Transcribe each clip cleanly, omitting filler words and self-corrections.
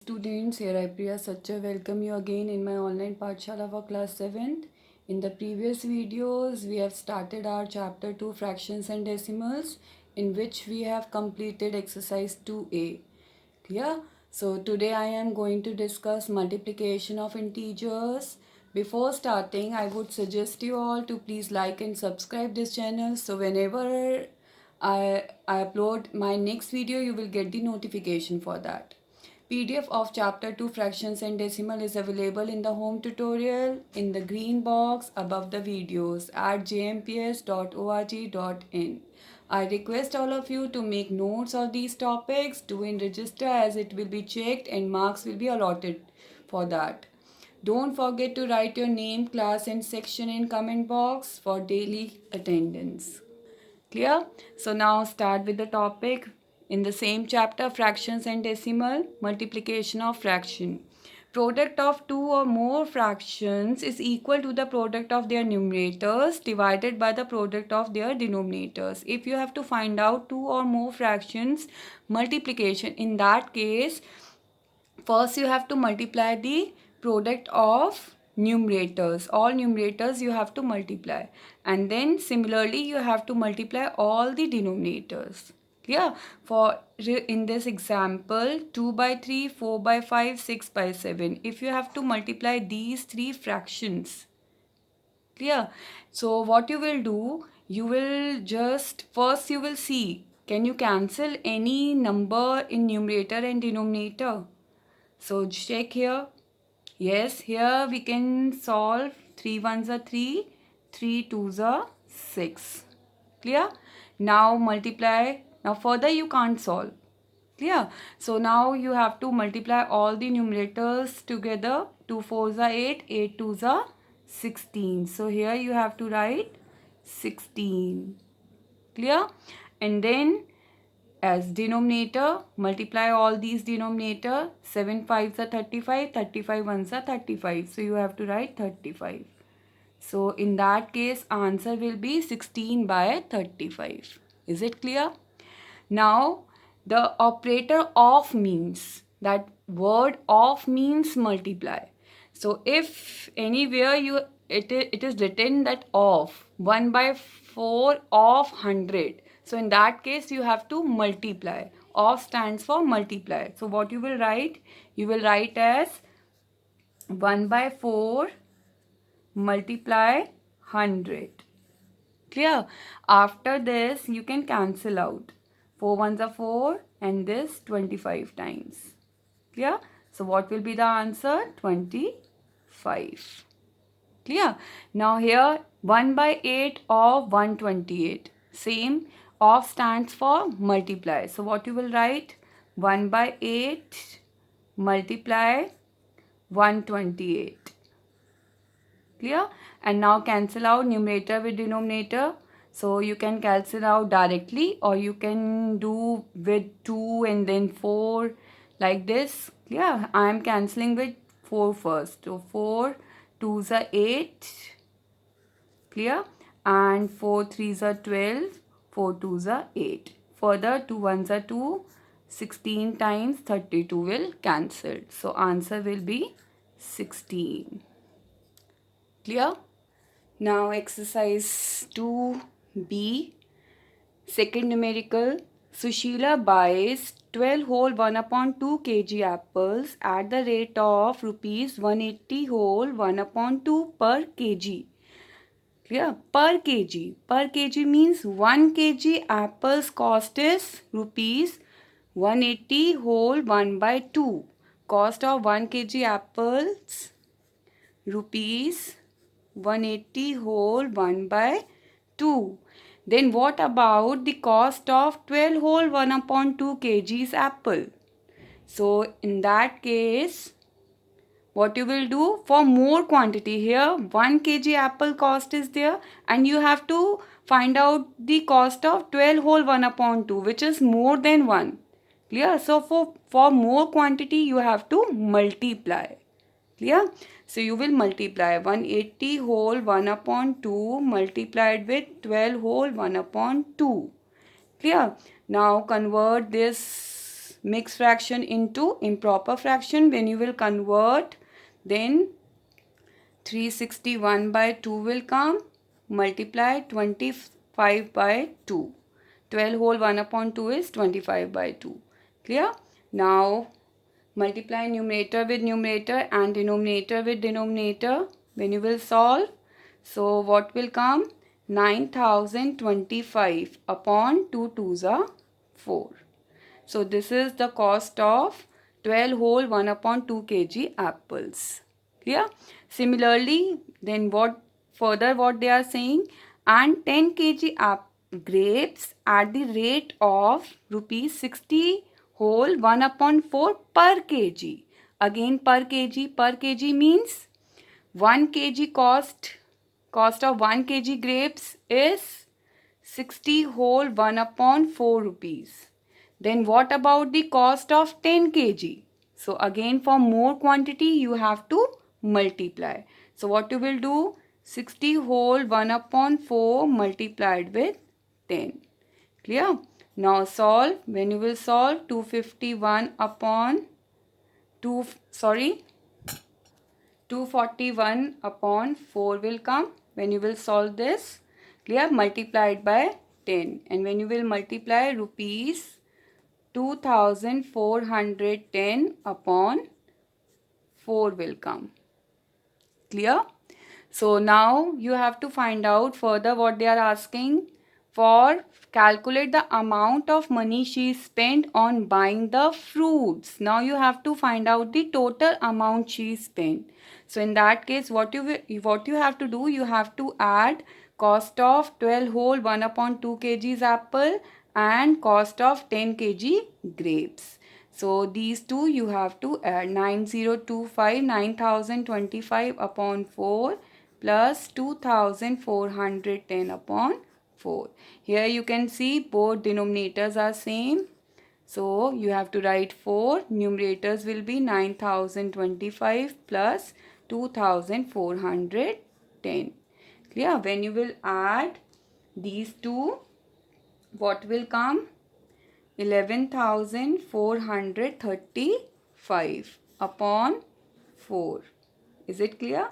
Students, here I Priya Satya welcome you again in my online Pathshala for class 7th. In the previous videos, we have started our chapter 2 fractions and decimals in which we have completed exercise 2a. Clear? So today I am going to discuss multiplication of integers. Before starting, I would suggest you all to please like and subscribe this channel so whenever I upload my next video, you will get the notification for that. PDF of chapter 2 fractions and decimal is available in the home tutorial in the green box above the videos at jmps.org.in. I request all of you to make notes of these topics, do in register as it will be checked and marks will be allotted for that. Don't forget to write your name, class and section in comment box for daily attendance. Clear? So now start with the topic. In the same chapter, fractions and decimal, multiplication of fraction. Product of two or more fractions is equal to the product of their numerators divided by the product of their denominators. If you have to find out two or more fractions multiplication, in that case, first you have to multiply the product of numerators. All numerators you have to multiply, and then similarly you have to multiply all the denominators. Yeah, for in this example 2 by 3, 4 by 5, 6 by 7, if you have to multiply these three fractions, clear, so what you will do, you will just first you will see, can you cancel any number in numerator and denominator? So check here. Yes, here we can solve 3 ones are 3, 3 twos are 6. Clear? Now multiply. Now further you can't solve. Clear? So now you have to multiply all the numerators together. 2 fours are 8, 8 twos are 16. So here you have to write 16. Clear? And then as denominator, multiply all these denominator. 7 fives are 35, 35 ones are 35. So you have to write 35. So in that case, answer will be 16 by 35. Is it clear? Now, the operator of means, that word of means multiply. So if anywhere it is written that of 1 by 4 of 100. So in that case you have to multiply. Of stands for multiply. So what you will write? You will write as 1 by 4 multiply 100. Clear? After this, you can cancel out. 4 ones are 4 and this 25 times. Clear? So what will be the answer? 25. Clear? Now here 1 by 8 of 128. Same, of stands for multiply. So what you will write? 1 by 8 multiply 128. Clear? And now cancel out numerator with denominator. So you can cancel out directly or you can do with 2 and then 4 like this. Clear? I am cancelling with 4 first. So 4 2s are 8. Clear? And 4 3s are 12. 4 2s are 8. Further 2 1s are 2. 16 times 32 will cancel. So answer will be 16. Clear? Now exercise 2b, second numerical. Sushila buys 12 whole 1 upon 2 kg apples at the rate of rupees 180 whole 1 upon 2 per kg. Clear? Per kg. Per kg means 1 kg apples cost is rupees 180 whole 1 by 2. Cost of 1 kg apples rupees 180 whole 1 by 2. Then what about the cost of 12 whole 1 upon 2 kgs apple? So in that case, what you will do for more quantity here, 1 kg apple cost is there and you have to find out the cost of 12 whole 1 upon 2 which is more than 1. Clear? So for more quantity you have to multiply. Clear? So you will multiply 180 whole 1 upon 2 multiplied with 12 whole 1 upon 2. Clear? Now convert this mixed fraction into improper fraction. When you will convert, then 361 by 2 will come, multiply 25 by 2. 12 whole 1 upon 2 is 25 by 2. Clear? Now multiply numerator with numerator and denominator with denominator. When you will solve, so what will come? 9025 upon 2 twos are 4. So this is the cost of 12 whole 1 upon 2 kg apples. Clear? Similarly, then what they are saying, and 10 kg grapes at the rate of rupees 60 whole 1 upon 4 per kg. Again per kg means 1 kg cost of 1 kg grapes is 60 whole 1 upon 4 rupees. Then what about the cost of 10 kg? So again for more quantity you have to multiply. So what you will do? 60 whole 1 upon 4 multiplied with 10. Clear? Now solve. When you will solve, 251 upon 241 upon 4 will come. When you will solve this, clear, multiplied by 10. And when you will multiply, rupees 2410 upon 4 will come. Clear? So now you have to find out further what they are asking. For calculate the amount of money she spent on buying the fruits. Now you have to find out the total amount she spent. So in that case, what you have to do, you have to add cost of 12 whole 1 upon 2 kgs apple and cost of 10 kg grapes. So these two you have to add. 9025 upon 4 plus 2410 upon 4. Here you can see both denominators are same. So you have to write 4. Numerators will be 9025 plus 2410. Clear? When you will add these two, what will come? 11,435 upon 4. Is it clear?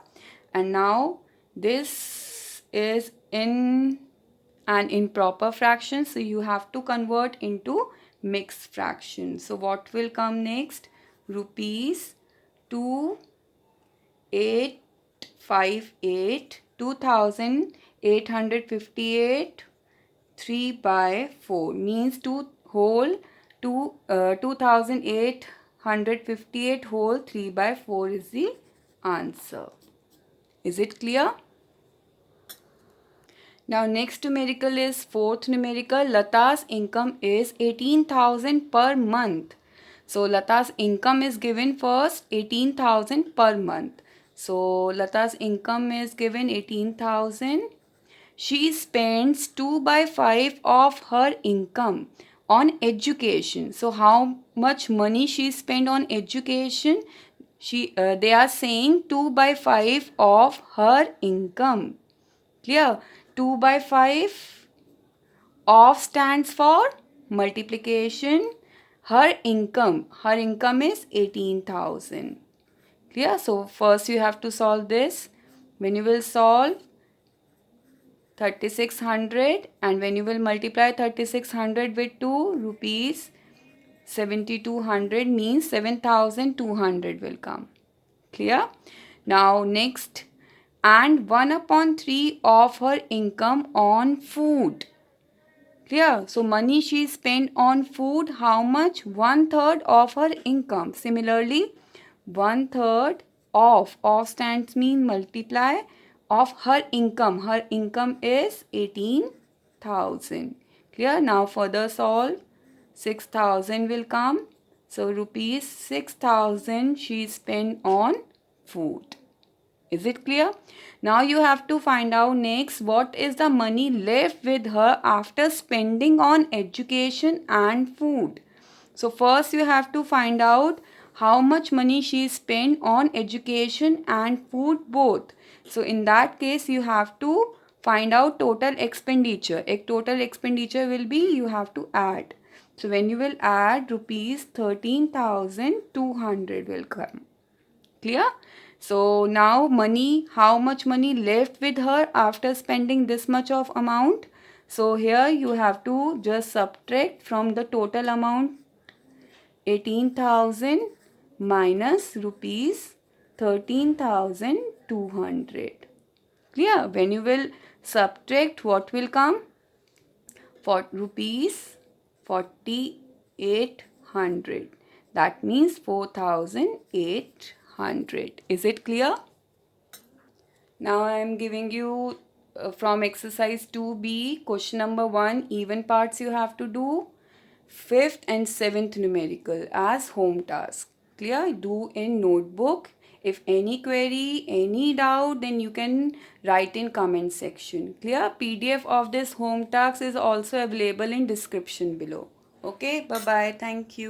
And now this is in an improper fraction, so you have to convert into mixed fraction. So what will come next? Rupees 2858, 2858 3 by 4 means 2858 whole 3 by 4 is the answer. Is it clear? Now next numerical is fourth numerical. Lata's income is 18,000 per month. So Lata's income is given first 18,000 per month. So Lata's income is given 18,000. She spends 2 by 5 of her income on education. So how much money she spent on education? They are saying 2 by 5 of her income. Clear? 2 by 5 of stands for multiplication. Her income is 18,000. Clear? So first you have to solve this. When you will solve 3600, and when you will multiply 3600 with 2, rupees 7200 means 7200 will come. Clear? Now next, and 1 upon 3 of her income on food. Clear? So money she spent on food, how much? 1/3 of her income. Similarly, 1/3 of stands mean multiply of her income. Her income is 18,000. Clear? Now further solve. 6,000 will come. So rupees 6,000 she spent on food. Is it clear? Now you have to find out next what is the money left with her after spending on education and food. So first you have to find out how much money she spent on education and food both. So in that case you have to find out total expenditure. A total expenditure will be, you have to add So when you will add, rupees 13,200 will come. Clear? So now money, how much money left with her after spending this much of amount? So here you have to just subtract from the total amount 18,000 minus rupees 13,200. Clear? When you will subtract, what will come? For rupees 4,800. That means 4,800. Is it clear? Now I am giving you from exercise 2B, question number 1, even parts you have to do. 5th and 7th numerical as home task. Clear? Do in notebook. If any query, any doubt, then you can write in comment section. Clear? PDF of this home task is also available in description below. Okay, bye bye. Thank you.